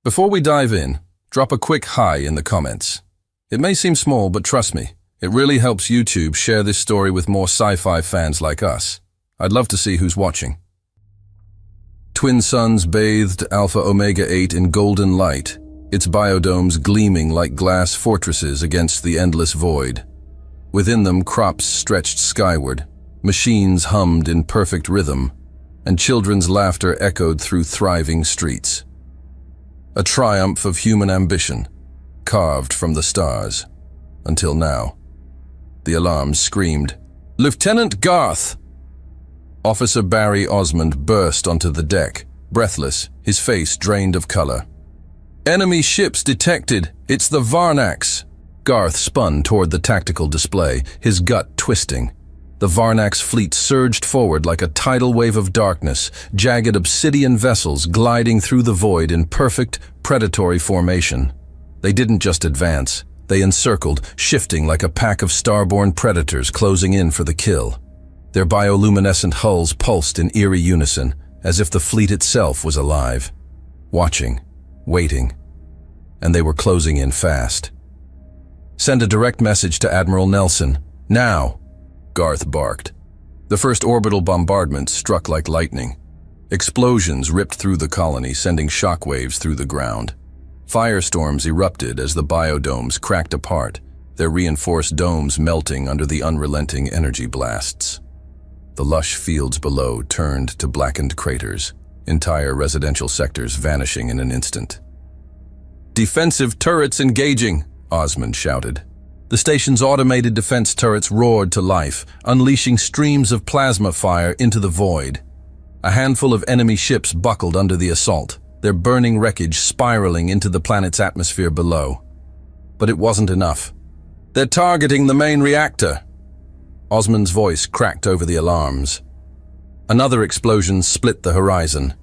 Before we dive in, drop a quick hi in the comments. It may seem small, but trust me, it really helps YouTube share this story with more sci-fi fans like us. I'd love to see who's watching. Twin suns bathed Alpha Omega 8 in golden light, its biodomes gleaming like glass fortresses against the endless void. Within them, crops stretched skyward, machines hummed in perfect rhythm, and children's laughter echoed through thriving streets. A triumph of human ambition, carved from the stars. Until now. The alarm screamed, "Lieutenant Garth!" Officer Barry Osmond burst onto the deck, breathless, his face drained of color. "Enemy ships detected! It's the Varnax!" Garth spun toward the tactical display, his gut twisting. The Varnax fleet surged forward like a tidal wave of darkness, jagged obsidian vessels gliding through the void in perfect, predatory formation. They didn't just advance, they encircled, shifting like a pack of starborn predators closing in for the kill. Their bioluminescent hulls pulsed in eerie unison, as if the fleet itself was alive. Watching, waiting, and they were closing in fast. "Send a direct message to Admiral Nelson, now!" Garth barked. The first orbital bombardment struck like lightning. Explosions ripped through the colony, sending shockwaves through the ground. Firestorms erupted as the biodomes cracked apart, their reinforced domes melting under the unrelenting energy blasts. The lush fields below turned to blackened craters, entire residential sectors vanishing in an instant. "Defensive turrets engaging!" Osmond shouted. The station's automated defense turrets roared to life, unleashing streams of plasma fire into the void. A handful of enemy ships buckled under the assault, their burning wreckage spiraling into the planet's atmosphere below. But it wasn't enough. "They're targeting the main reactor!" Osmond's voice cracked over the alarms. Another explosion split the horizon.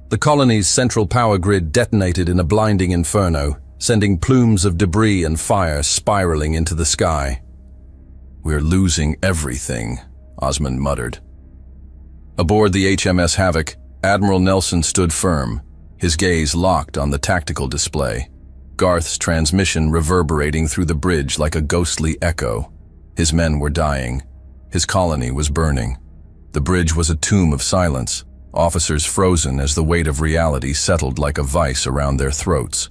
The colony's central power grid detonated in a blinding inferno, sending plumes of debris and fire spiraling into the sky. "We're losing everything," Osmond muttered. Aboard the HMS Havoc, Admiral Nelson stood firm, his gaze locked on the tactical display, Garth's transmission reverberating through the bridge like a ghostly echo. His men were dying. His colony was burning. The bridge was a tomb of silence, officers frozen as the weight of reality settled like a vice around their throats.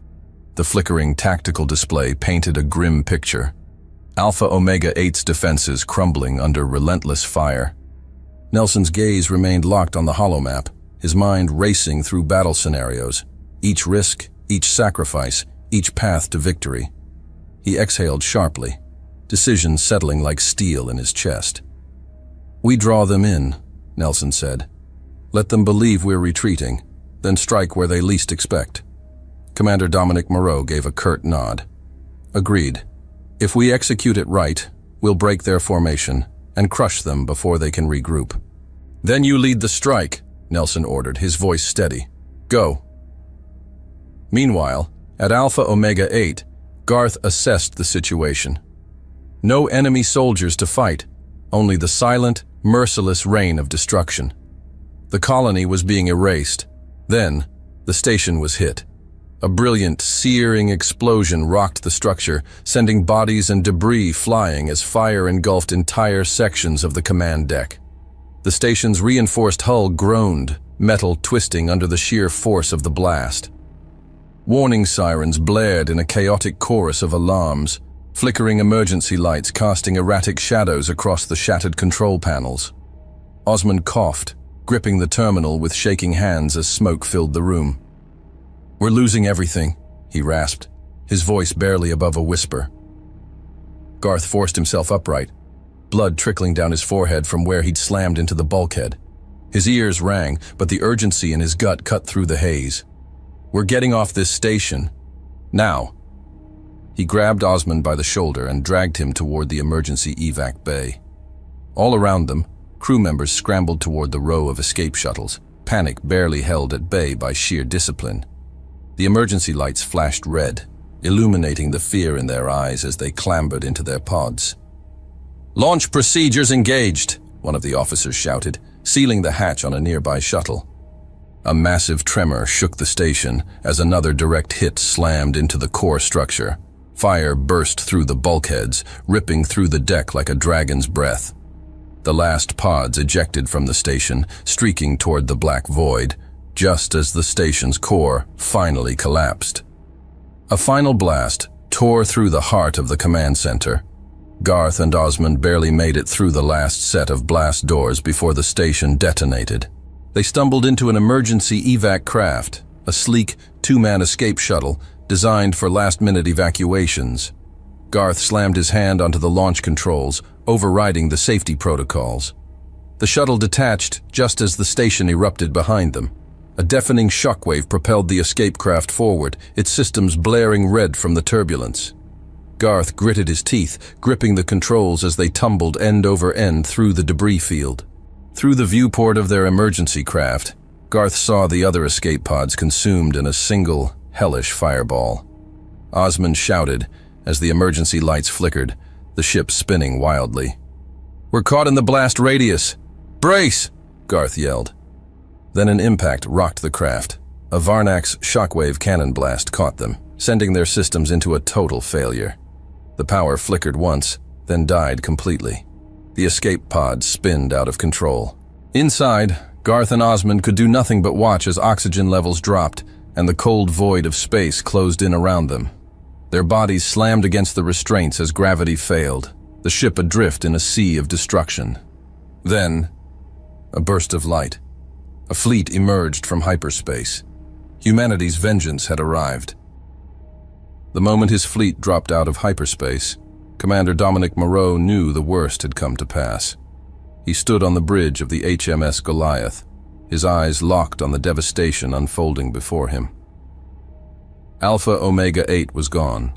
The flickering tactical display painted a grim picture. Alpha Omega 8's defenses crumbling under relentless fire. Nelson's gaze remained locked on the holomap, his mind racing through battle scenarios, each risk, each sacrifice, each path to victory. He exhaled sharply, decisions settling like steel in his chest. "We draw them in," Nelson said. "Let them believe we're retreating, then strike where they least expect." Commander Dominic Moreau gave a curt nod. "Agreed. If we execute it right, we'll break their formation and crush them before they can regroup." "Then you lead the strike," Nelson ordered, his voice steady. "Go." Meanwhile, at Alpha Omega 8, Garth assessed the situation. No enemy soldiers to fight, only the silent, merciless rain of destruction. The colony was being erased. Then, the station was hit. A brilliant, searing explosion rocked the structure, sending bodies and debris flying as fire engulfed entire sections of the command deck. The station's reinforced hull groaned, metal twisting under the sheer force of the blast. Warning sirens blared in a chaotic chorus of alarms, flickering emergency lights casting erratic shadows across the shattered control panels. Osmond coughed, gripping the terminal with shaking hands as smoke filled the room. "We're losing everything," he rasped, his voice barely above a whisper. Garth forced himself upright, blood trickling down his forehead from where he'd slammed into the bulkhead. His ears rang, but the urgency in his gut cut through the haze. "We're getting off this station. Now." He grabbed Osmond by the shoulder and dragged him toward the emergency evac bay. All around them, crew members scrambled toward the row of escape shuttles, panic barely held at bay by sheer discipline. The emergency lights flashed red, illuminating the fear in their eyes as they clambered into their pods. "Launch procedures engaged," one of the officers shouted, sealing the hatch on a nearby shuttle. A massive tremor shook the station as another direct hit slammed into the core structure. Fire burst through the bulkheads, ripping through the deck like a dragon's breath. The last pods ejected from the station, streaking toward the black void, just as the station's core finally collapsed. A final blast tore through the heart of the command center. Garth and Osmond barely made it through the last set of blast doors before the station detonated. They stumbled into an emergency evac craft, a sleek, two-man escape shuttle designed for last-minute evacuations. Garth slammed his hand onto the launch controls, overriding the safety protocols. The shuttle detached just as the station erupted behind them. A deafening shockwave propelled the escape craft forward, its systems blaring red from the turbulence. Garth gritted his teeth, gripping the controls as they tumbled end over end through the debris field. Through the viewport of their emergency craft, Garth saw the other escape pods consumed in a single, hellish fireball. Osmond shouted as the emergency lights flickered, the ship spinning wildly. "We're caught in the blast radius! Brace!" Garth yelled. Then an impact rocked the craft. A Varnax shockwave cannon blast caught them, sending their systems into a total failure. The power flickered once, then died completely. The escape pod spinned out of control. Inside, Garth and Osmond could do nothing but watch as oxygen levels dropped and the cold void of space closed in around them. Their bodies slammed against the restraints as gravity failed, the ship adrift in a sea of destruction. Then, a burst of light. A fleet emerged from hyperspace. Humanity's vengeance had arrived. The moment his fleet dropped out of hyperspace, Commander Dominic Moreau knew the worst had come to pass. He stood on the bridge of the HMS Goliath, his eyes locked on the devastation unfolding before him. Alpha Omega 8 was gone.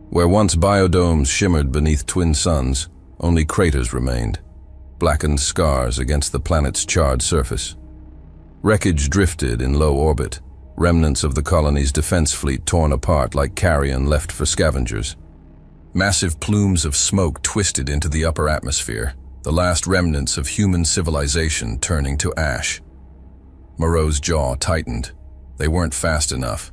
Where once biodomes shimmered beneath twin suns, only craters remained, blackened scars against the planet's charred surface. Wreckage drifted in low orbit, remnants of the colony's defense fleet torn apart like carrion left for scavengers. Massive plumes of smoke twisted into the upper atmosphere, the last remnants of human civilization turning to ash. Moreau's jaw tightened. They weren't fast enough.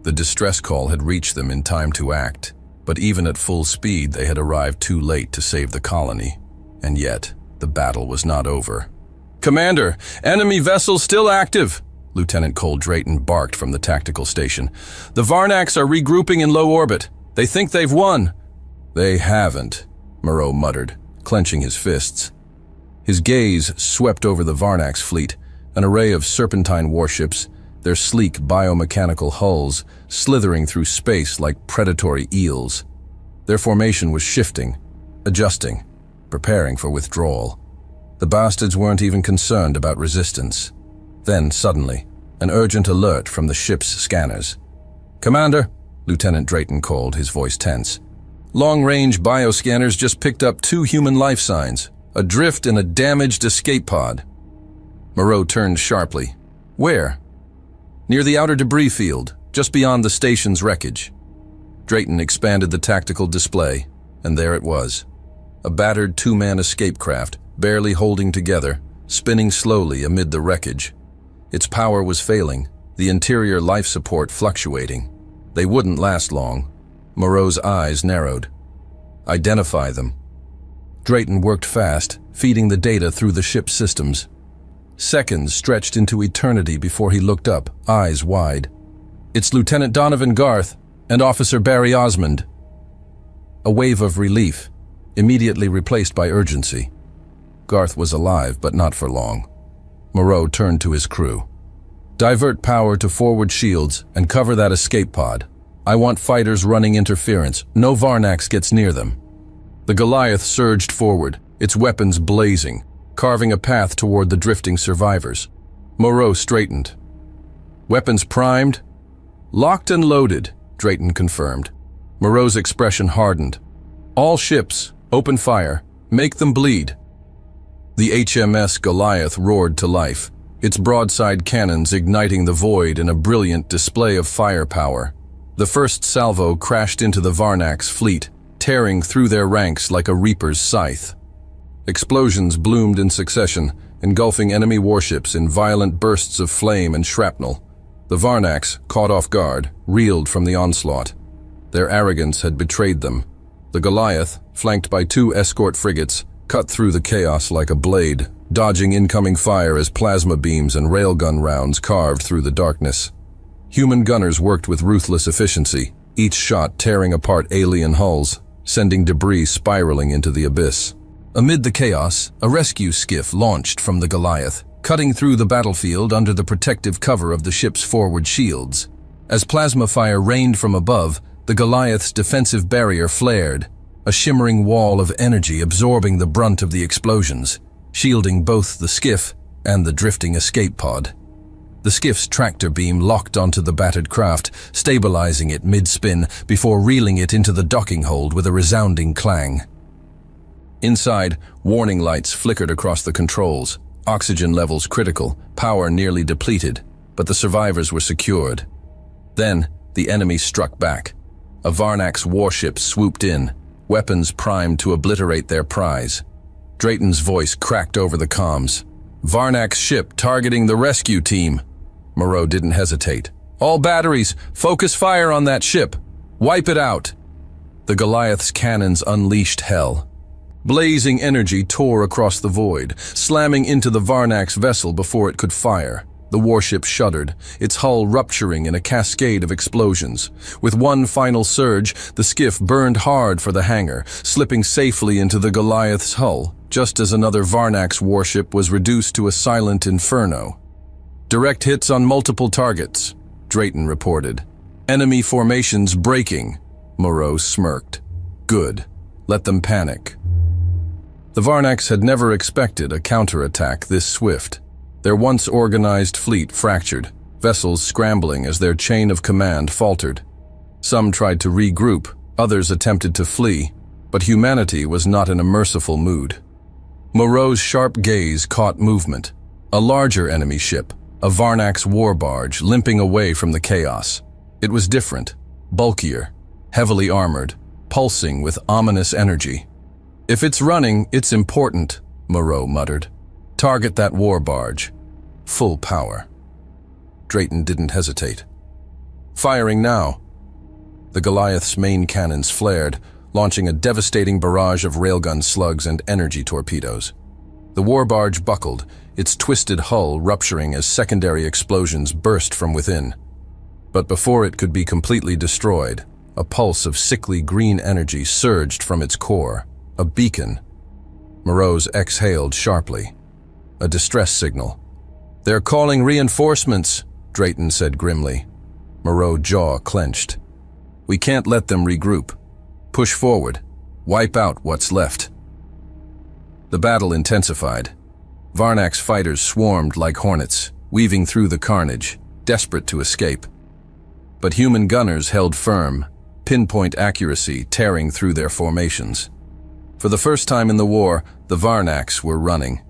The distress call had reached them in time to act, but even at full speed they had arrived too late to save the colony. And yet, the battle was not over. "Commander, enemy vessel still active!" Lieutenant Cole Drayton barked from the tactical station. "The Varnax are regrouping in low orbit. They think they've won." "They haven't," Moreau muttered, clenching his fists. His gaze swept over the Varnax fleet, an array of serpentine warships, their sleek biomechanical hulls slithering through space like predatory eels. Their formation was shifting, adjusting, preparing for withdrawal. The bastards weren't even concerned about resistance. Then, suddenly, an urgent alert from the ship's scanners. "Commander," Lieutenant Drayton called, his voice tense. "Long-range bioscanners just picked up 2 human life signs, adrift in a damaged escape pod." Moreau turned sharply. "Where?" "Near the outer debris field, just beyond the station's wreckage." Drayton expanded the tactical display, and there it was. A battered 2-man escape craft, barely holding together, spinning slowly amid the wreckage. Its power was failing, the interior life support fluctuating. They wouldn't last long. Moreau's eyes narrowed. "Identify them." Drayton worked fast, feeding the data through the ship's systems. Seconds stretched into eternity before he looked up, eyes wide. "It's Lieutenant Donovan Garth and Officer Barry Osmond." A wave of relief, immediately replaced by urgency. Garth was alive, but not for long. Moreau turned to his crew. "Divert power to forward shields and cover that escape pod. I want fighters running interference. No Varnax gets near them." The Goliath surged forward, its weapons blazing, carving a path toward the drifting survivors. Moreau straightened. "Weapons primed?" "Locked and loaded," Drayton confirmed. Moreau's expression hardened. "All ships, open fire. Make them bleed." The HMS Goliath roared to life, its broadside cannons igniting the void in a brilliant display of firepower. The first salvo crashed into the Varnax fleet, tearing through their ranks like a reaper's scythe. Explosions bloomed in succession engulfing enemy warships in violent bursts of flame and shrapnel. The Varnax, caught off guard, reeled from the onslaught. Their arrogance had betrayed them. The Goliath, flanked by 2 escort frigates, cut through the chaos like a blade, dodging incoming fire as plasma beams and railgun rounds carved through the darkness. Human gunners worked with ruthless efficiency, each shot tearing apart alien hulls, sending debris spiraling into the abyss. Amid the chaos, a rescue skiff launched from the Goliath, cutting through the battlefield under the protective cover of the ship's forward shields. As plasma fire rained from above, the Goliath's defensive barrier flared, a shimmering wall of energy absorbing the brunt of the explosions, shielding both the skiff and the drifting escape pod. The skiff's tractor beam locked onto the battered craft, stabilizing it mid-spin before reeling it into the docking hold with a resounding clang. Inside, warning lights flickered across the controls, oxygen levels critical, power nearly depleted, but the survivors were secured. Then, the enemy struck back. A Varnax warship swooped in, weapons primed to obliterate their prize. Drayton's voice cracked over the comms. "Varnax ship targeting the rescue team." Moreau didn't hesitate. "All batteries, focus fire on that ship. Wipe it out." The Goliath's cannons unleashed hell. Blazing energy tore across the void, slamming into the Varnax vessel before it could fire. The warship shuddered, its hull rupturing in a cascade of explosions. With one final surge, the skiff burned hard for the hangar, slipping safely into the Goliath's hull, just as another Varnax warship was reduced to a silent inferno. "Direct hits on multiple targets," Drayton reported. "Enemy formations breaking," Moreau smirked. "Good. Let them panic." The Varnax had never expected a counterattack this swift. Their once organized fleet fractured, vessels scrambling as their chain of command faltered. Some tried to regroup, others attempted to flee, but humanity was not in a merciful mood. Moreau's sharp gaze caught movement. A larger enemy ship, a Varnax war barge, limping away from the chaos. It was different, bulkier, heavily armored, pulsing with ominous energy. "If it's running, it's important," Moreau muttered. "Target that war barge. Full power." Drayton didn't hesitate. "Firing now." The Goliath's main cannons flared, launching a devastating barrage of railgun slugs and energy torpedoes. The war barge buckled, its twisted hull rupturing as secondary explosions burst from within. But before it could be completely destroyed, a pulse of sickly green energy surged from its core. A beacon. Moreau's exhaled sharply. A distress signal. "They're calling reinforcements," Drayton said grimly. Moreau's jaw clenched. "We can't let them regroup. Push forward. Wipe out what's left." The battle intensified. Varnax fighters swarmed like hornets, weaving through the carnage, desperate to escape. But human gunners held firm, pinpoint accuracy tearing through their formations. For the first time in the war, the Varnax were running.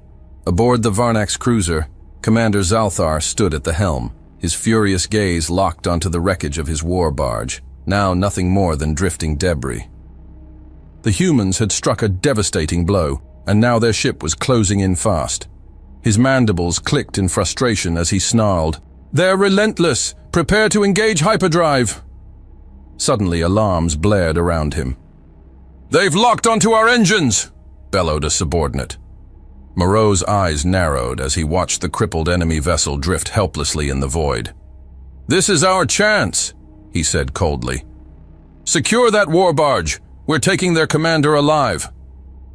Aboard the Varnax cruiser, Commander Zalthar stood at the helm, his furious gaze locked onto the wreckage of his war barge, now nothing more than drifting debris. The humans had struck a devastating blow, and now their ship was closing in fast. His mandibles clicked in frustration as he snarled, "They're relentless! Prepare to engage hyperdrive!" Suddenly alarms blared around him. "They've locked onto our engines!" bellowed a subordinate. Moreau's eyes narrowed as he watched the crippled enemy vessel drift helplessly in the void. "This is our chance," he said coldly. "Secure that war barge. We're taking their commander alive."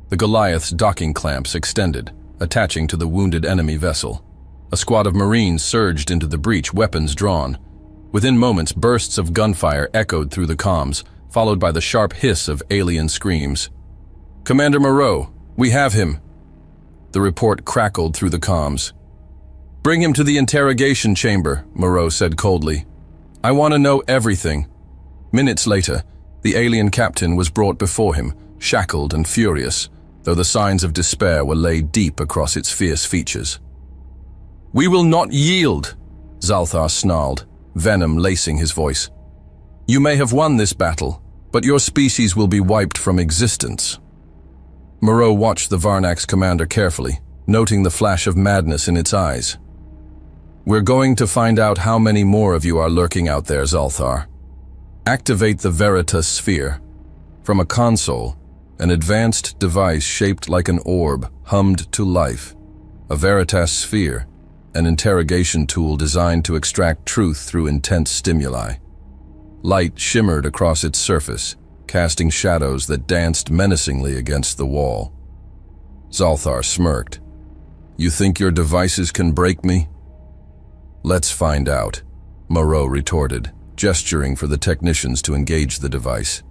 The Goliath's docking clamps extended, attaching to the wounded enemy vessel. A squad of Marines surged into the breach, weapons drawn. Within moments, bursts of gunfire echoed through the comms, followed by the sharp hiss of alien screams. "Commander Moreau, we have him." The report crackled through the comms. "Bring him to the interrogation chamber," Moreau said coldly. "I want to know everything." Minutes later, the alien captain was brought before him, shackled and furious, though the signs of despair were laid deep across its fierce features. "We will not yield," Zalthar snarled, venom lacing his voice. "You may have won this battle, but your species will be wiped from existence." Moreau watched the Varnax commander carefully, noting the flash of madness in its eyes. "We're going to find out how many more of you are lurking out there, Zalthar. Activate the Veritas sphere." From a console, an advanced device shaped like an orb hummed to life. A Veritas sphere, an interrogation tool designed to extract truth through intense stimuli. Light shimmered across its surface, casting shadows that danced menacingly against the wall. Zalthar smirked. "You think your devices can break me?" "Let's find out," Moreau retorted, gesturing for the technicians to engage the device.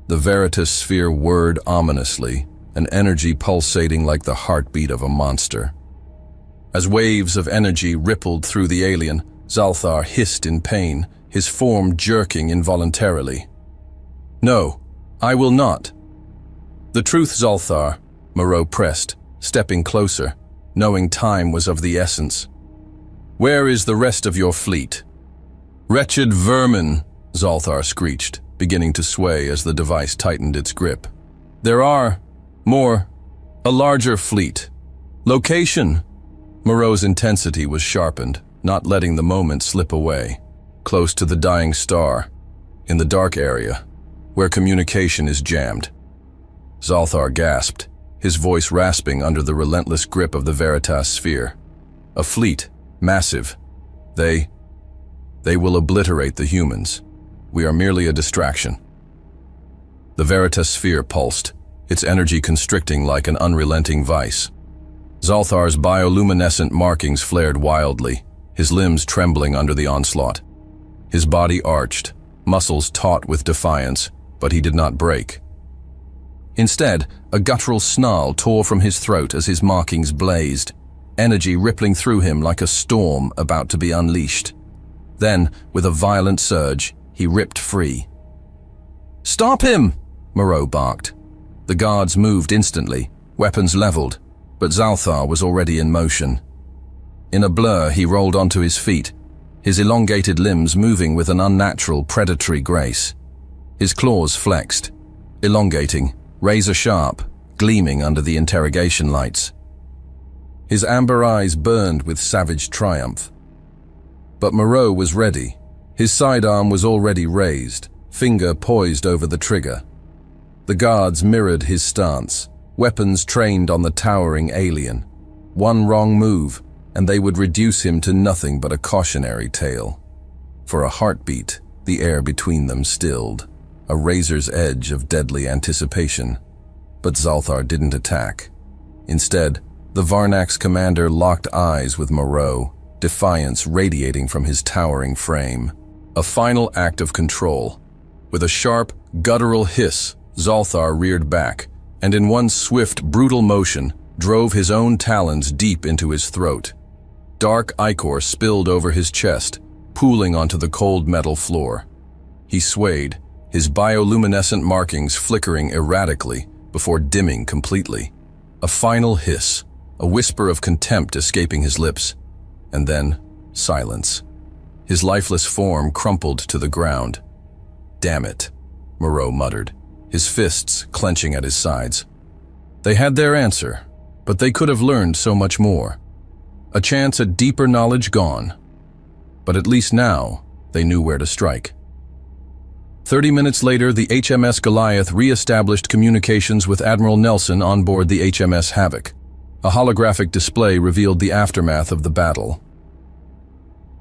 The Veritas sphere whirred ominously, an energy pulsating like the heartbeat of a monster. As waves of energy rippled through the alien, Zalthar hissed in pain, his form jerking involuntarily. "No, I will not." "The truth, Zalthar," Moreau pressed, stepping closer, knowing time was of the essence. "Where is the rest of your fleet?" "Wretched vermin," Zalthar screeched, beginning to sway as the device tightened its grip. "There are more, a larger fleet. Location." Moreau's intensity was sharpened, not letting the moment slip away. "Close to the dying star, in the dark area, where communication is jammed." Zalthar gasped, his voice rasping under the relentless grip of the Veritas sphere. "A fleet, massive. They will obliterate the humans. We are merely a distraction." The Veritas sphere pulsed, its energy constricting like an unrelenting vice. Zalthar's bioluminescent markings flared wildly, his limbs trembling under the onslaught. His body arched, muscles taut with defiance, but he did not break. Instead, a guttural snarl tore from his throat as his markings blazed, energy rippling through him like a storm about to be unleashed. Then, with a violent surge, he ripped free. "Stop him!" Moreau barked. The guards moved instantly, weapons leveled, but Zalthar was already in motion. In a blur, he rolled onto his feet, his elongated limbs moving with an unnatural, predatory grace. His claws flexed, elongating, razor-sharp, gleaming under the interrogation lights. His amber eyes burned with savage triumph. But Moreau was ready. His sidearm was already raised, finger poised over the trigger. The guards mirrored his stance, weapons trained on the towering alien. One wrong move, and they would reduce him to nothing but a cautionary tale. For a heartbeat, the air between them stilled, a razor's edge of deadly anticipation. But Zalthar didn't attack. Instead, the Varnak's commander locked eyes with Moreau, defiance radiating from his towering frame. A final act of control. With a sharp, guttural hiss, Zalthar reared back, and in one swift, brutal motion, drove his own talons deep into his throat. Dark ichor spilled over his chest, pooling onto the cold metal floor. He swayed, his bioluminescent markings flickering erratically before dimming completely. A final hiss, a whisper of contempt escaping his lips, and then silence. His lifeless form crumpled to the ground. "Damn it," Moreau muttered, his fists clenching at his sides. They had their answer, but they could have learned so much more. A chance at deeper knowledge gone. But at least now, they knew where to strike. 30 minutes later, the HMS Goliath re-established communications with Admiral Nelson on board the HMS Havoc. A holographic display revealed the aftermath of the battle.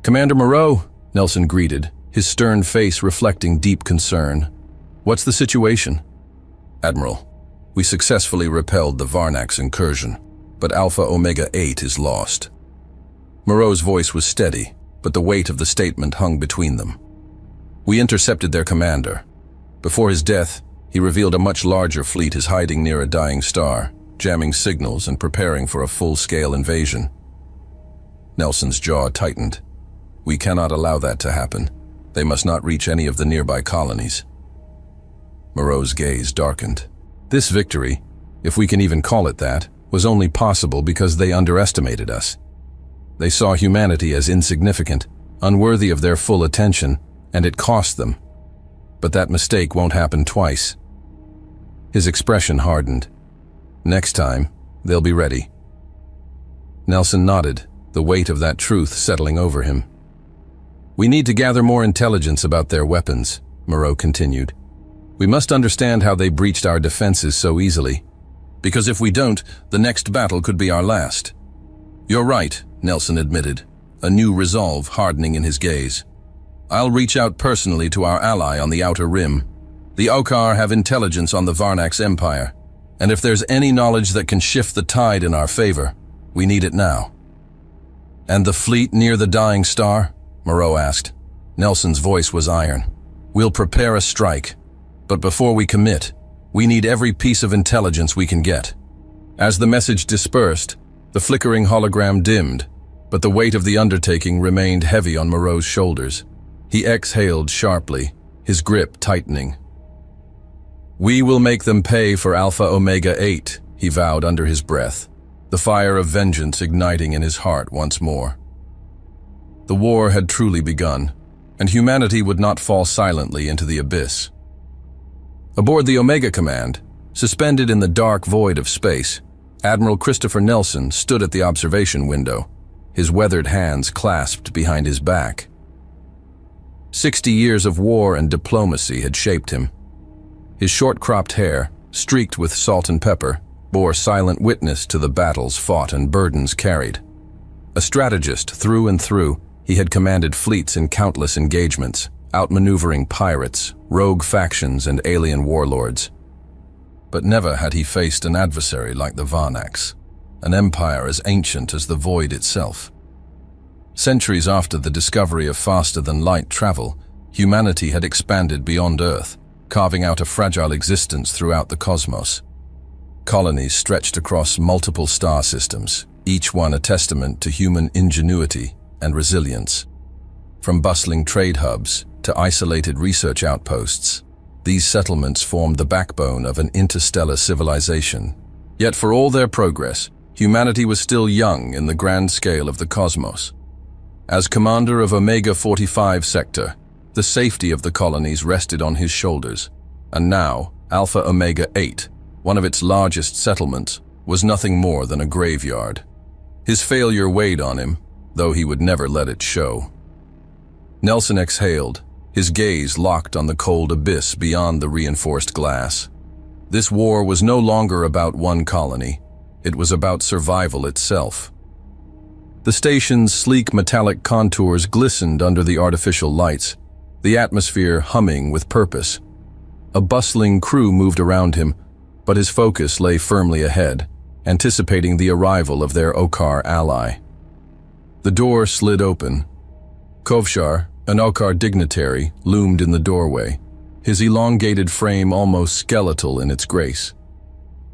"Commander Moreau," Nelson greeted, his stern face reflecting deep concern. "What's the situation?" "Admiral, we successfully repelled the Varnak's incursion, but Alpha Omega 8 is lost." Moreau's voice was steady, but the weight of the statement hung between them. "We intercepted their commander. Before his death, he revealed a much larger fleet is hiding near a dying star, jamming signals and preparing for a full-scale invasion." Nelson's jaw tightened. "We cannot allow that to happen. They must not reach any of the nearby colonies." Moreau's gaze darkened. This victory, if we can even call it that, was only possible because they underestimated us. They saw humanity as insignificant, unworthy of their full attention, and it cost them. But that mistake won't happen twice. His expression hardened. "Next time, they'll be ready. Nelson nodded, the weight of that truth settling over him. We need to gather more intelligence about their weapons, Moreau continued. We must understand how they breached our defenses so easily. Because if we don't, the next battle could be our last. You're right, Nelson admitted, a new resolve hardening in his gaze. I'll reach out personally to our ally on the Outer Rim. The Okar have intelligence on the Varnax Empire, and if there's any knowledge that can shift the tide in our favor, we need it now. And the fleet near the Dying Star? Moreau asked. Nelson's voice was iron. We'll prepare a strike, but before we commit, we need every piece of intelligence we can get. As the message dispersed, the flickering hologram dimmed, but the weight of the undertaking remained heavy on Moreau's shoulders. He exhaled sharply, his grip tightening. We will make them pay for Alpha Omega 8, he vowed under his breath, the fire of vengeance igniting in his heart once more. The war had truly begun, and humanity would not fall silently into the abyss. Aboard the Omega Command, suspended in the dark void of space, Admiral Christopher Nelson stood at the observation window, his weathered hands clasped behind his back. 60 years of war and diplomacy had shaped him. His short-cropped hair, streaked with salt and pepper, bore silent witness to the battles fought and burdens carried. A strategist through and through, he had commanded fleets in countless engagements, outmaneuvering pirates, rogue factions, and alien warlords. But never had he faced an adversary like the Varnax, an empire as ancient as the void itself. Centuries after the discovery of faster-than-light travel, humanity had expanded beyond Earth, carving out a fragile existence throughout the cosmos. Colonies stretched across multiple star systems, each one a testament to human ingenuity and resilience. From bustling trade hubs to isolated research outposts, these settlements formed the backbone of an interstellar civilization. Yet for all their progress, humanity was still young in the grand scale of the cosmos. As commander of Omega 45 Sector, the safety of the colonies rested on his shoulders, and now Alpha Omega 8, one of its largest settlements, was nothing more than a graveyard. His failure weighed on him, though he would never let it show. Nelson exhaled, his gaze locked on the cold abyss beyond the reinforced glass. This war was no longer about one colony. It was about survival itself. The station's sleek metallic contours glistened under the artificial lights, the atmosphere humming with purpose. A bustling crew moved around him, but his focus lay firmly ahead, anticipating the arrival of their Okar ally. The door slid open. Kovshar, an Okar dignitary, loomed in the doorway, his elongated frame almost skeletal in its grace.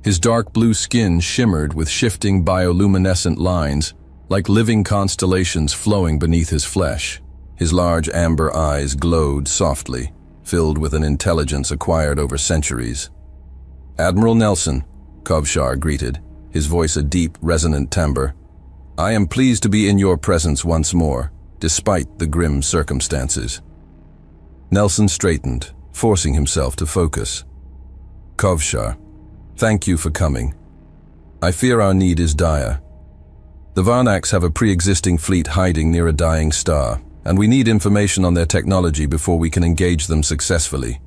His dark blue skin shimmered with shifting bioluminescent lines, like living constellations flowing beneath his flesh. His large amber eyes glowed softly, filled with an intelligence acquired over centuries. Admiral Nelson, Kovshar greeted, his voice a deep, resonant timbre. I am pleased to be in your presence once more, despite the grim circumstances. Nelson straightened, forcing himself to focus. Kovshar, thank you for coming. I fear our need is dire. The Varnax have a pre-existing fleet hiding near a dying star, and we need information on their technology before we can engage them successfully.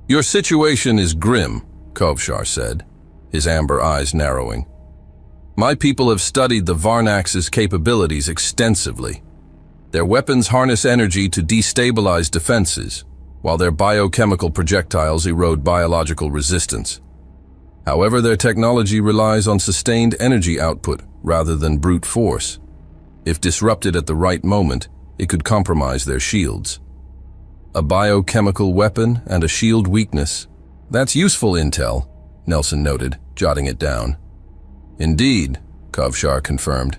Your situation is grim, Kovshar said, his amber eyes narrowing. My people have studied the Varnax's capabilities extensively. Their weapons harness energy to destabilize defenses, while their biochemical projectiles erode biological resistance. However, their technology relies on sustained energy output rather than brute force. If disrupted at the right moment, it could compromise their shields. A biochemical weapon and a shield weakness. That's useful intel, Nelson noted, jotting it down. Indeed, Kovshar confirmed.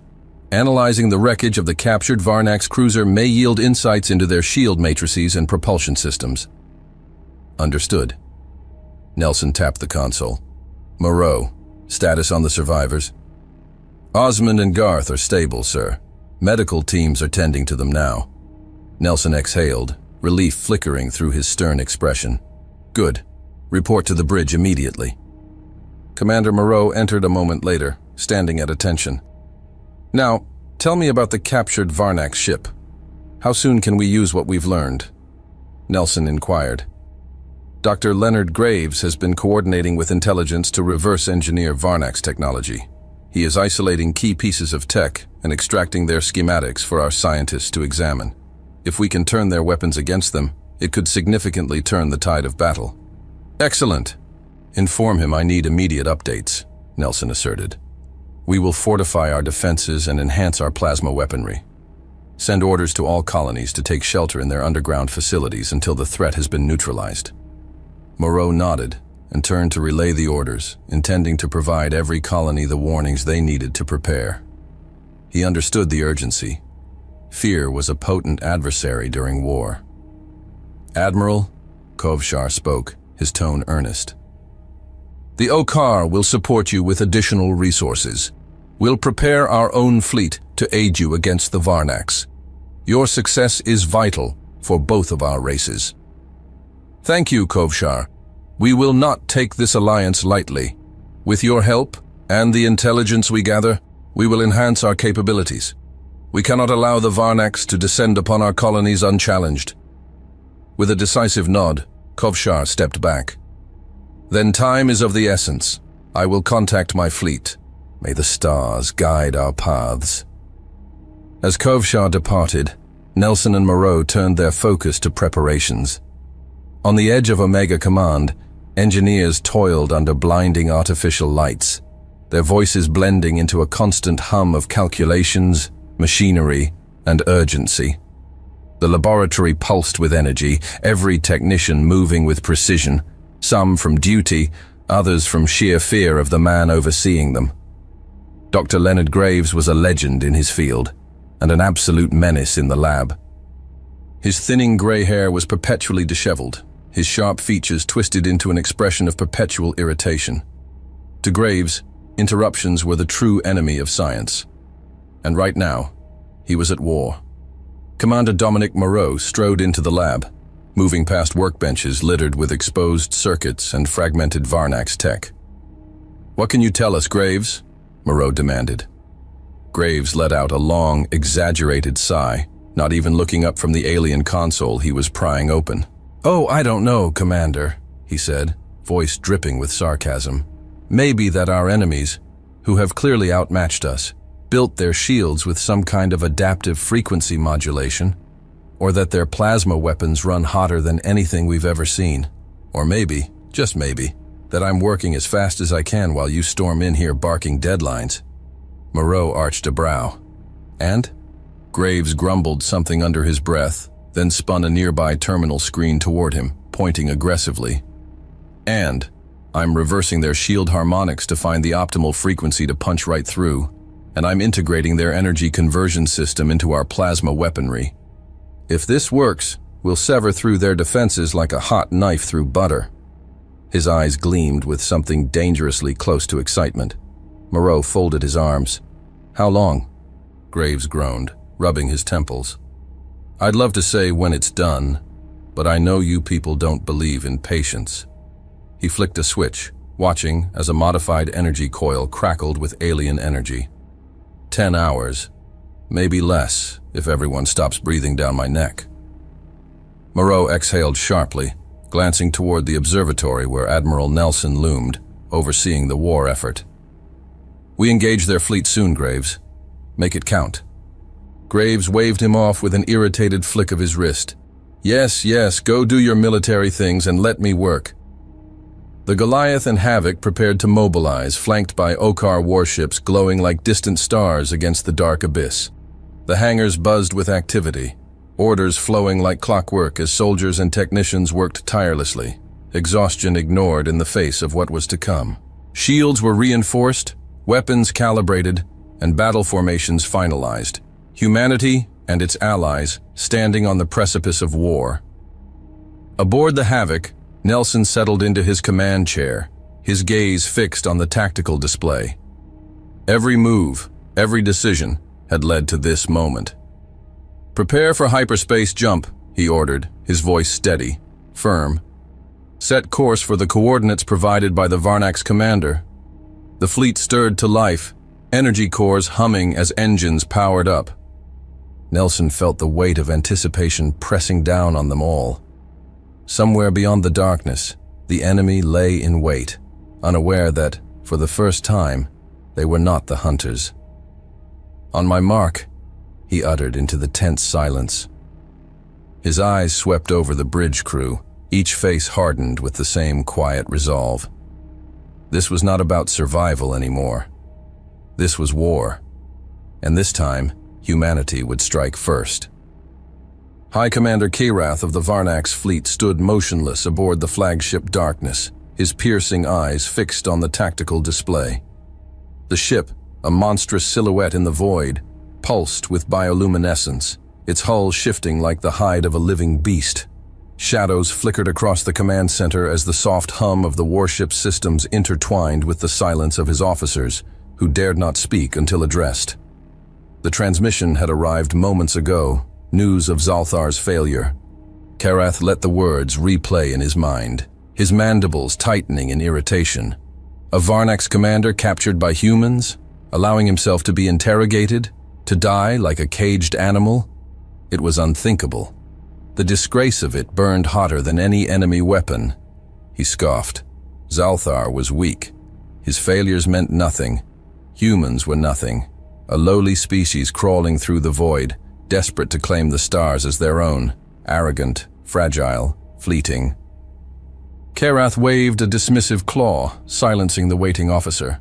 Analyzing the wreckage of the captured Varnax cruiser may yield insights into their shield matrices and propulsion systems. Understood. Nelson tapped the console. Moreau, status on the survivors? Osmond and Garth are stable, sir. Medical teams are tending to them now. Nelson exhaled, relief flickering through his stern expression. Good. Report to the bridge immediately. Commander Moreau entered a moment later, standing at attention. Now, tell me about the captured Varnax ship. How soon can we use what we've learned? Nelson inquired. Dr. Leonard Graves has been coordinating with intelligence to reverse engineer Varnax technology. He is isolating key pieces of tech and extracting their schematics for our scientists to examine. If we can turn their weapons against them, it could significantly turn the tide of battle. Excellent. Inform him I need immediate updates, Nelson asserted. We will fortify our defenses and enhance our plasma weaponry. Send orders to all colonies to take shelter in their underground facilities until the threat has been neutralized. Moreau nodded and turned to relay the orders, intending to provide every colony the warnings they needed to prepare. He understood the urgency. Fear was a potent adversary during war. Admiral, Kovshar spoke, his tone earnest. The Okar will support you with additional resources. We'll prepare our own fleet to aid you against the Varnax. Your success is vital for both of our races. Thank you, Kovshar. We will not take this alliance lightly. With your help and the intelligence we gather, we will enhance our capabilities. We cannot allow the Varnax to descend upon our colonies unchallenged. With a decisive nod, Kovshar stepped back. Then time is of the essence. I will contact my fleet. May the stars guide our paths. As Kovshar departed, Nelson and Moreau turned their focus to preparations. On the edge of Omega Command, engineers toiled under blinding artificial lights, their voices blending into a constant hum of calculations, machinery, and urgency. The laboratory pulsed with energy, every technician moving with precision, some from duty, others from sheer fear of the man overseeing them. Dr. Leonard Graves was a legend in his field, and an absolute menace in the lab. His thinning gray hair was perpetually disheveled, his sharp features twisted into an expression of perpetual irritation. To Graves, interruptions were the true enemy of science. And right now, he was at war. Commander Dominic Moreau strode into the lab, moving past workbenches littered with exposed circuits and fragmented Varnax tech. What can you tell us, Graves? Moreau demanded. Graves let out a long, exaggerated sigh, not even looking up from the alien console he was prying open. Oh, I don't know, Commander, he said, voice dripping with sarcasm. Maybe that our enemies, who have clearly outmatched us, built their shields with some kind of adaptive frequency modulation, or that their plasma weapons run hotter than anything we've ever seen. Or maybe, just maybe, that I'm working as fast as I can while you storm in here barking deadlines. Moreau arched a brow. And? Graves grumbled something under his breath, then spun a nearby terminal screen toward him, pointing aggressively. And I'm reversing their shield harmonics to find the optimal frequency to punch right through, and I'm integrating their energy conversion system into our plasma weaponry. If this works, we'll sever through their defenses like a hot knife through butter. His eyes gleamed with something dangerously close to excitement. Moreau folded his arms. How long? Graves groaned, rubbing his temples. I'd love to say when it's done, but I know you people don't believe in patience. He flicked a switch, watching as a modified energy coil crackled with alien energy. 10 hours. Maybe less, if everyone stops breathing down my neck. Moreau exhaled sharply, glancing toward the observatory where Admiral Nelson loomed, overseeing the war effort. We engage their fleet soon, Graves. Make it count. Graves waved him off with an irritated flick of his wrist. Yes, go do your military things and let me work. The Goliath and Havoc prepared to mobilize, flanked by Okar warships glowing like distant stars against the dark abyss. The hangars buzzed with activity, orders flowing like clockwork as soldiers and technicians worked tirelessly, exhaustion ignored in the face of what was to come. Shields were reinforced, weapons calibrated, and battle formations finalized. Humanity and its allies standing on the precipice of war. Aboard the Havoc, Nelson settled into his command chair, his gaze fixed on the tactical display. Every move, every decision, had led to this moment. Prepare for hyperspace jump, he ordered, his voice steady, firm. Set course for the coordinates provided by the Varnax commander. The fleet stirred to life, energy cores humming as engines powered up. Nelson felt the weight of anticipation pressing down on them all. Somewhere beyond the darkness, the enemy lay in wait, unaware that, for the first time, they were not the hunters. "On my mark," he uttered into the tense silence. His eyes swept over the bridge crew, each face hardened with the same quiet resolve. This was not about survival anymore. This was war, and this time, humanity would strike first. High Commander Karath of the Varnax fleet stood motionless aboard the flagship Darkness, his piercing eyes fixed on the tactical display. The ship, a monstrous silhouette in the void, pulsed with bioluminescence, its hull shifting like the hide of a living beast. Shadows flickered across the command center as the soft hum of the warship's systems intertwined with the silence of his officers, who dared not speak until addressed. The transmission had arrived moments ago, news of Zalthar's failure. Karath let the words replay in his mind, his mandibles tightening in irritation. A Varnax commander captured by humans, allowing himself to be interrogated, to die like a caged animal? It was unthinkable. The disgrace of it burned hotter than any enemy weapon. He scoffed. Zalthar was weak. His failures meant nothing. Humans were nothing. A lowly species crawling through the void, desperate to claim the stars as their own, arrogant, fragile, fleeting. Karath waved a dismissive claw, silencing the waiting officer.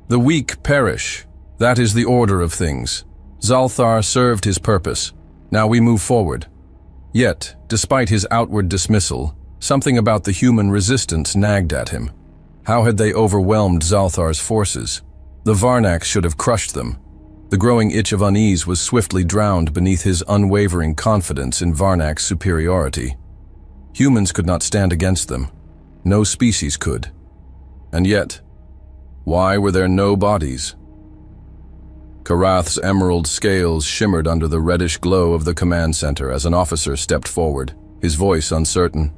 "The weak perish. That is the order of things. Zalthar served his purpose. Now we move forward." Yet, despite his outward dismissal, something about the human resistance nagged at him. How had they overwhelmed Zalthar's forces? The Varnax should have crushed them. The growing itch of unease was swiftly drowned beneath his unwavering confidence in Varnax superiority. Humans could not stand against them. No species could. And yet, why were there no bodies? Karath's emerald scales shimmered under the reddish glow of the command center as an officer stepped forward, his voice uncertain.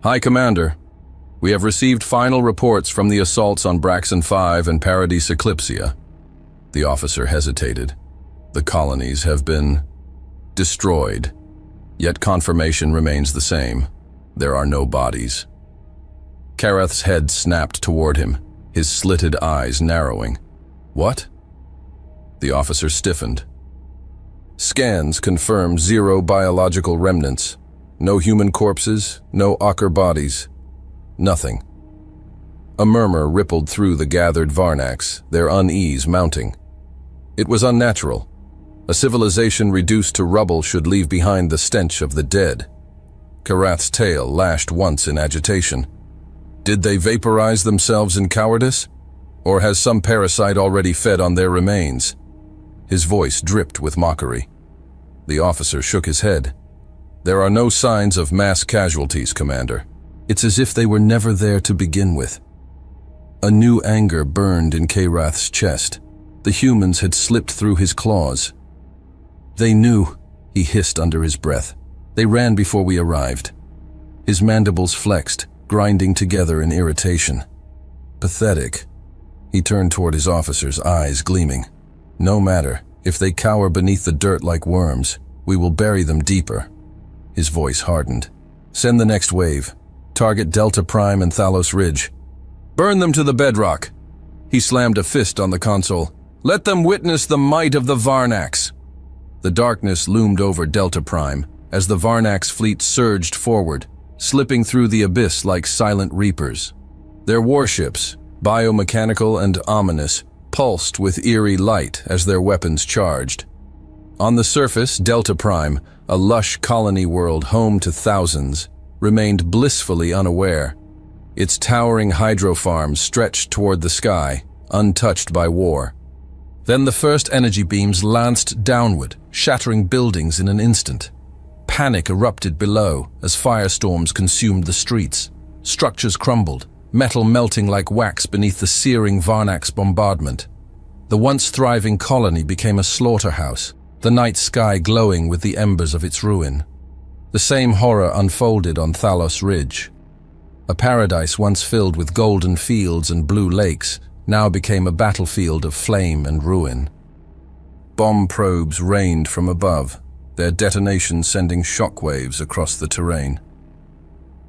"High Commander, we have received final reports from the assaults on Braxton 5 and Paradis Eclipsia." The officer hesitated. "The colonies have been destroyed, yet confirmation remains the same. There are no bodies." Karath's head snapped toward him, his slitted eyes narrowing. "What?" The officer stiffened. "Scans confirm 0 biological remnants. No human corpses, no Ocker bodies. Nothing." A murmur rippled through the gathered Varnax, their unease mounting. It was unnatural. A civilization reduced to rubble should leave behind the stench of the dead. Karath's tail lashed once in agitation. Did they vaporize themselves in cowardice? Or has some parasite already fed on their remains? His voice dripped with mockery. The officer shook his head. "There are no signs of mass casualties, Commander. It's as if they were never there to begin with." A new anger burned in Karath's chest. The humans had slipped through his claws. "They knew," he hissed under his breath. "They ran before we arrived." His mandibles flexed, grinding together in irritation. Pathetic. He turned toward his officers, eyes gleaming. "No matter. If they cower beneath the dirt like worms, we will bury them deeper." His voice hardened. "Send the next wave. Target Delta Prime and Thalos Ridge. Burn them to the bedrock." He slammed a fist on the console. "Let them witness the might of the Varnax." The darkness loomed over Delta Prime as the Varnax fleet surged forward, slipping through the abyss like silent reapers. Their warships, biomechanical and ominous, pulsed with eerie light as their weapons charged. On the surface, Delta Prime, a lush colony world home to thousands, remained blissfully unaware. Its towering hydro farms stretched toward the sky, untouched by war. Then the first energy beams lanced downward, shattering buildings in an instant. Panic erupted below as firestorms consumed the streets. Structures crumbled, metal melting like wax beneath the searing Varnax bombardment. The once thriving colony became a slaughterhouse, the night sky glowing with the embers of its ruin. The same horror unfolded on Thalos Ridge. A paradise once filled with golden fields and blue lakes now became a battlefield of flame and ruin. Bomb probes rained from above, their detonation sending shockwaves across the terrain.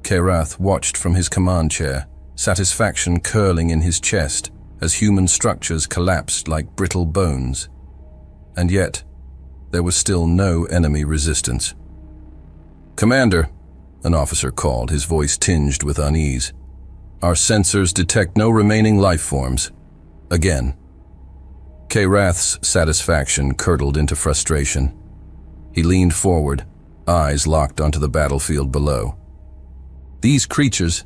Kerath watched from his command chair, satisfaction curling in his chest as human structures collapsed like brittle bones. And yet, there was still no enemy resistance. "Commander," an officer called, his voice tinged with unease. "Our sensors detect no remaining life forms. Again." Kerath's satisfaction curdled into frustration. He leaned forward, eyes locked onto the battlefield below. "These creatures,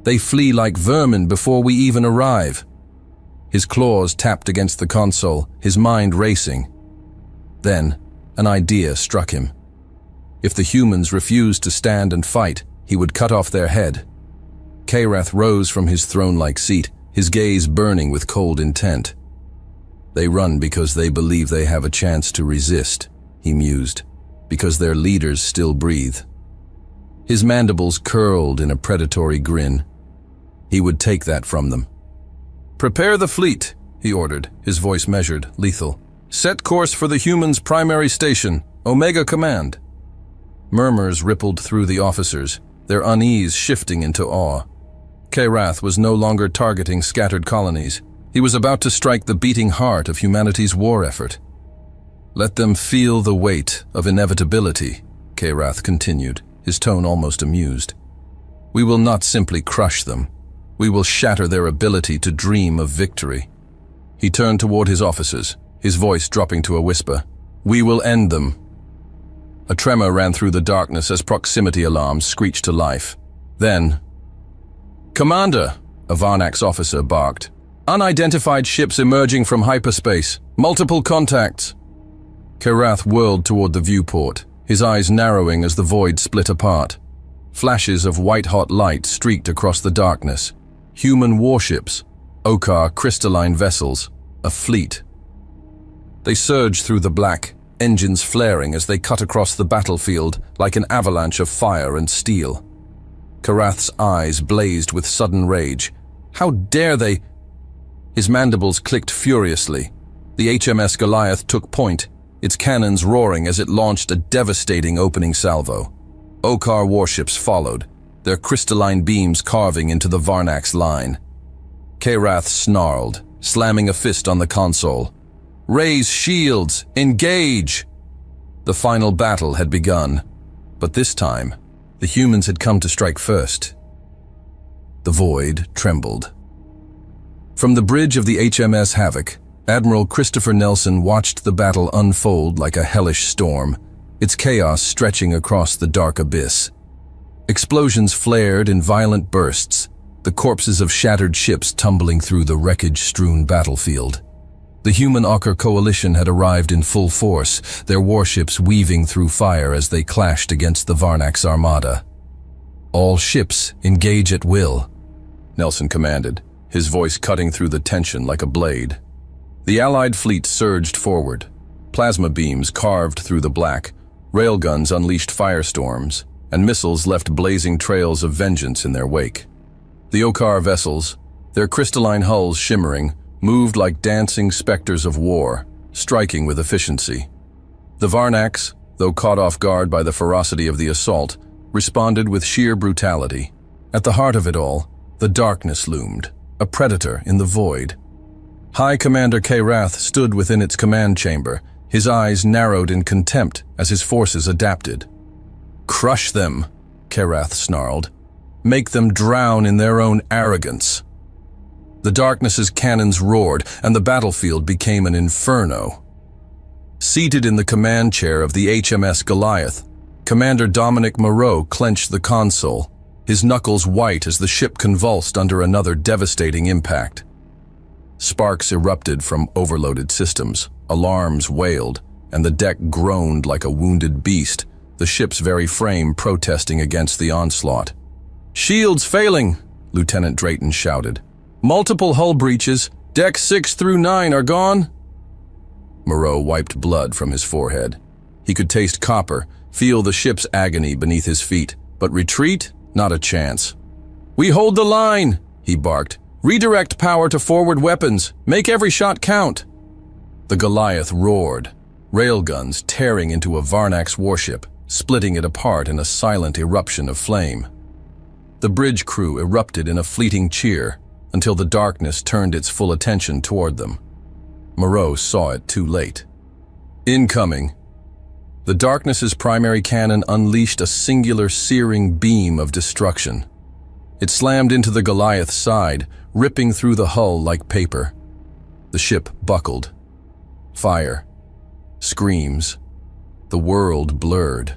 they flee like vermin before we even arrive." His claws tapped against the console, his mind racing. Then, an idea struck him. If the humans refused to stand and fight, he would cut off their head. Kerath rose from his throne-like seat, his gaze burning with cold intent. "They run because they believe they have a chance to resist," he mused, "because their leaders still breathe." His mandibles curled in a predatory grin. He would take that from them. "Prepare the fleet," he ordered, his voice measured, lethal. "Set course for the humans' primary station, Omega Command." Murmurs rippled through the officers, their unease shifting into awe. Kerath was no longer targeting scattered colonies. He was about to strike the beating heart of humanity's war effort. "Let them feel the weight of inevitability," Kerath continued, his tone almost amused. "We will not simply crush them. We will shatter their ability to dream of victory." He turned toward his officers, his voice dropping to a whisper. "We will end them." A tremor ran through the darkness as proximity alarms screeched to life. Then, "Commander," a Varnax officer barked. "Unidentified ships emerging from hyperspace. Multiple contacts." Kerath whirled toward the viewport, his eyes narrowing as the void split apart. Flashes of white-hot light streaked across the darkness. Human warships, Okar crystalline vessels, a fleet. They surged through the black, engines flaring as they cut across the battlefield like an avalanche of fire and steel. Kerath's eyes blazed with sudden rage. How dare they? His mandibles clicked furiously. The HMS Goliath took point, its cannons roaring as it launched a devastating opening salvo. Okar warships followed, their crystalline beams carving into the Varnax line. Kerath snarled, slamming a fist on the console. "Raise shields! Engage!" The final battle had begun, but this time, the humans had come to strike first. The void trembled. From the bridge of the HMS Havoc, Admiral Christopher Nelson watched the battle unfold like a hellish storm, its chaos stretching across the dark abyss. Explosions flared in violent bursts, the corpses of shattered ships tumbling through the wreckage-strewn battlefield. The human Ocker coalition had arrived in full force, their warships weaving through fire as they clashed against the Varnax armada. "All ships engage at will," Nelson commanded, his voice cutting through the tension like a blade. The Allied fleet surged forward. Plasma beams carved through the black, railguns unleashed firestorms, and missiles left blazing trails of vengeance in their wake. The Okar vessels, their crystalline hulls shimmering, moved like dancing specters of war, striking with efficiency. The Varnax, though caught off guard by the ferocity of the assault, responded with sheer brutality. At the heart of it all, the darkness loomed, a predator in the void. High Commander Kerath stood within its command chamber, his eyes narrowed in contempt as his forces adapted. "Crush them," Kerath snarled. "Make them drown in their own arrogance." The darkness's cannons roared, and the battlefield became an inferno. Seated in the command chair of the HMS Goliath, Commander Dominic Moreau clenched the console, his knuckles white as the ship convulsed under another devastating impact. Sparks erupted from overloaded systems, alarms wailed, and the deck groaned like a wounded beast, the ship's very frame protesting against the onslaught. "Shields failing," Lieutenant Drayton shouted. "Multiple hull breaches, decks 6 through 9 are gone." Moreau wiped blood from his forehead. He could taste copper, feel the ship's agony beneath his feet, but retreat? Not a chance. "We hold the line," he barked. Redirect power to forward weapons. Make every shot count. The Goliath roared, railguns tearing into a Varnax warship, splitting it apart in a silent eruption of flame. The bridge crew erupted in a fleeting cheer until the darkness turned its full attention toward them. Moreau saw it too late. Incoming. The darkness's primary cannon unleashed a singular searing beam of destruction. It slammed into the Goliath's side, ripping through the hull like paper. The ship buckled. Fire. Screams. The world blurred.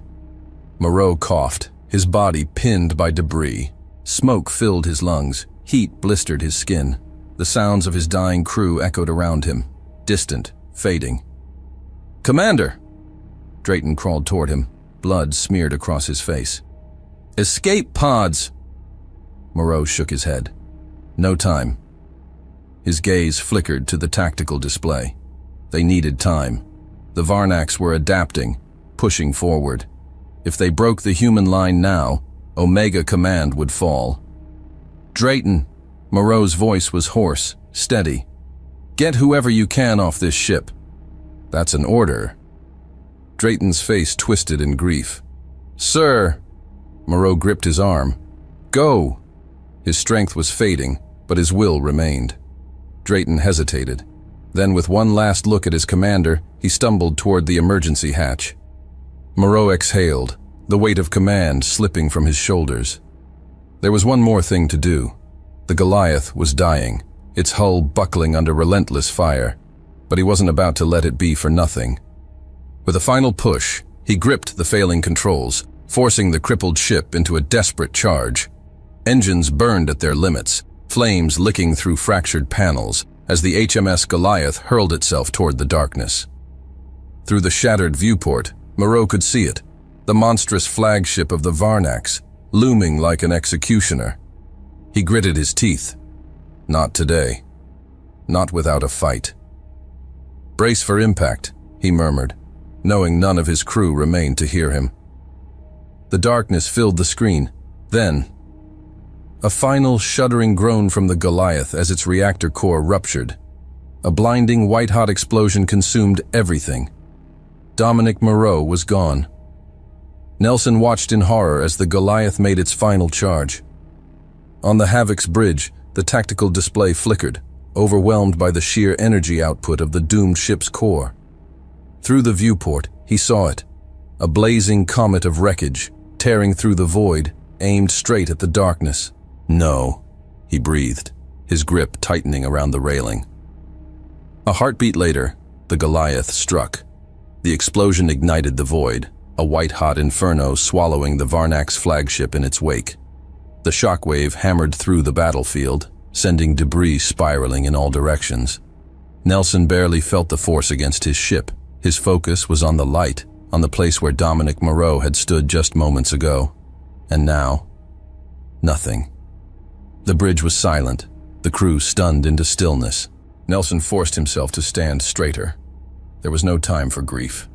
Moreau coughed, his body pinned by debris. Smoke filled his lungs. Heat blistered his skin. The sounds of his dying crew echoed around him, distant, fading. "Commander!" Drayton crawled toward him, blood smeared across his face. "Escape pods!" Moreau shook his head. No time. His gaze flickered to the tactical display. They needed time. The Varnax were adapting, pushing forward. If they broke the human line now, Omega Command would fall. "Drayton," Moreau's voice was hoarse, steady. "Get whoever you can off this ship." "That's an order." Drayton's face twisted in grief. "Sir!" Moreau gripped his arm. "Go!" His strength was fading, but his will remained. Drayton hesitated. Then, with one last look at his commander, he stumbled toward the emergency hatch. Moreau exhaled, the weight of command slipping from his shoulders. There was one more thing to do. The Goliath was dying, its hull buckling under relentless fire, but he wasn't about to let it be for nothing. With a final push, he gripped the failing controls, forcing the crippled ship into a desperate charge. Engines burned at their limits, flames licking through fractured panels as the HMS Goliath hurled itself toward the darkness. Through the shattered viewport, Moreau could see it, the monstrous flagship of the Varnax, looming like an executioner. He gritted his teeth. Not today. Not without a fight. "Brace for impact," he murmured, knowing none of his crew remained to hear him. The darkness filled the screen. Then, a final shuddering groan from the Goliath as its reactor core ruptured. A blinding white-hot explosion consumed everything. Dominic Moreau was gone. Nelson watched in horror as the Goliath made its final charge. On the Havoc's bridge, the tactical display flickered, overwhelmed by the sheer energy output of the doomed ship's core. Through the viewport, he saw it, a blazing comet of wreckage, tearing through the void, aimed straight at the darkness. "No," he breathed, his grip tightening around the railing. A heartbeat later, the Goliath struck. The explosion ignited the void, a white-hot inferno swallowing the Varnax flagship in its wake. The shockwave hammered through the battlefield, sending debris spiraling in all directions. Nelson barely felt the force against his ship. His focus was on the light, on the place where Dominic Moreau had stood just moments ago. And now, nothing. The bridge was silent, the crew stunned into stillness. Nelson forced himself to stand straighter. There was no time for grief.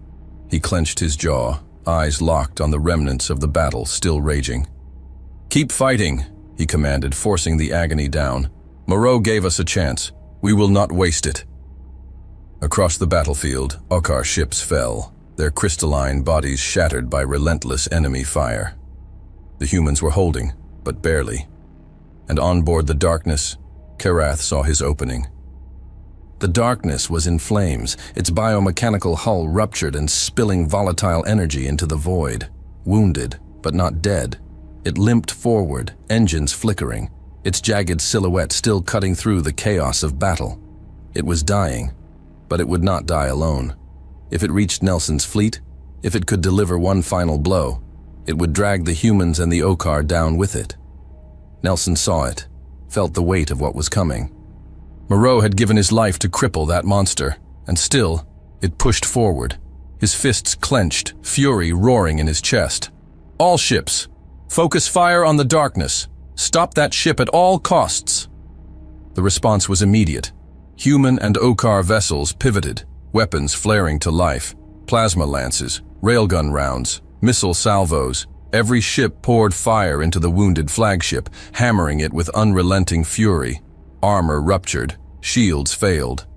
He clenched his jaw, eyes locked on the remnants of the battle still raging. "Keep fighting," he commanded, forcing the agony down. "Moreau gave us a chance. We will not waste it." Across the battlefield, Okkar ships fell, their crystalline bodies shattered by relentless enemy fire. The humans were holding, but barely. And on board the darkness, Karath saw his opening. The darkness was in flames, its biomechanical hull ruptured and spilling volatile energy into the void. Wounded, but not dead, it limped forward, engines flickering, its jagged silhouette still cutting through the chaos of battle. It was dying, but it would not die alone. If it reached Nelson's fleet, if it could deliver one final blow, it would drag the humans and the Okkar down with it. Nelson saw it, felt the weight of what was coming. Moreau had given his life to cripple that monster, and still, it pushed forward, his fists clenched, fury roaring in his chest. "All ships, focus fire on the darkness. Stop that ship at all costs." The response was immediate. Human and Okkar vessels pivoted, weapons flaring to life. Plasma lances, railgun rounds, missile salvos. Every ship poured fire into the wounded flagship, hammering it with unrelenting fury. Armor ruptured, shields failed.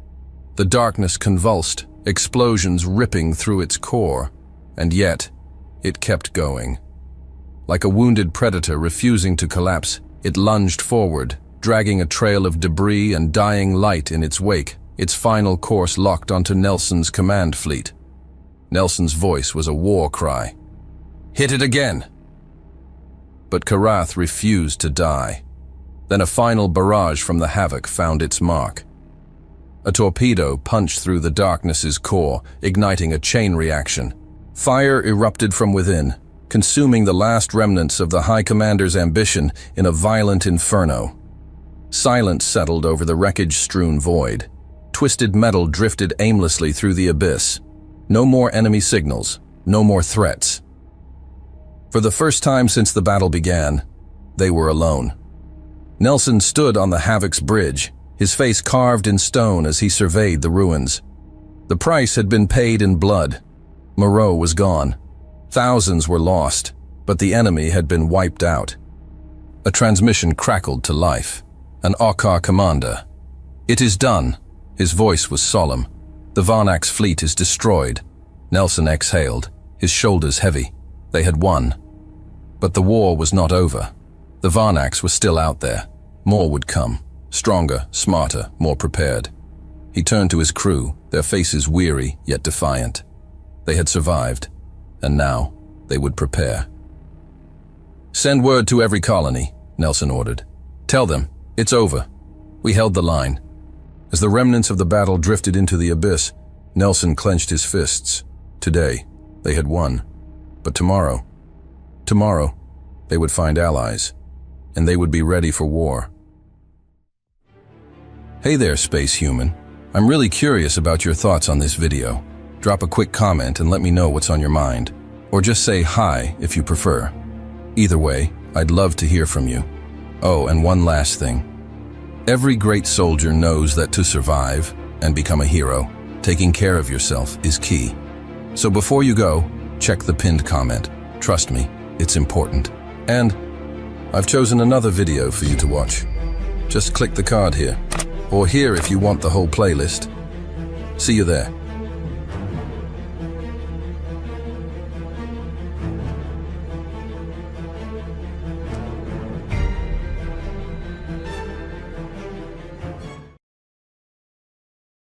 The darkness convulsed, explosions ripping through its core, and yet, it kept going. Like a wounded predator refusing to collapse, it lunged forward, dragging a trail of debris and dying light in its wake, its final course locked onto Nelson's command fleet. Nelson's voice was a war cry. "Hit it again!" But Karath refused to die. Then a final barrage from the Havoc found its mark. A torpedo punched through the darkness's core, igniting a chain reaction. Fire erupted from within, consuming the last remnants of the High Commander's ambition in a violent inferno. Silence settled over the wreckage-strewn void. Twisted metal drifted aimlessly through the abyss. No more enemy signals, no more threats. For the first time since the battle began, they were alone. Nelson stood on the Havoc's bridge, his face carved in stone as he surveyed the ruins. The price had been paid in blood. Moreau was gone. Thousands were lost, but the enemy had been wiped out. A transmission crackled to life. An Okkar commander. "It is done." His voice was solemn. "The Varnak's fleet is destroyed." Nelson exhaled, his shoulders heavy. They had won. But the war was not over. The Varnaks were still out there. More would come. Stronger, smarter, more prepared. He turned to his crew, their faces weary yet defiant. They had survived, and now they would prepare. "Send word to every colony," Nelson ordered. "Tell them, it's over. We held the line." As the remnants of the battle drifted into the abyss, Nelson clenched his fists. Today, they had won. But tomorrow, they would find allies, and they would be ready for war. Hey there, space human. I'm really curious about your thoughts on this video. Drop a quick comment and let me know what's on your mind. Or just say hi if you prefer. Either way, I'd love to hear from you. Oh, and one last thing. Every great soldier knows that to survive and become a hero, taking care of yourself is key. So before you go, check the pinned comment. Trust me, it's important. And I've chosen another video for you to watch. Just click the card here, or here if you want the whole playlist. See you there.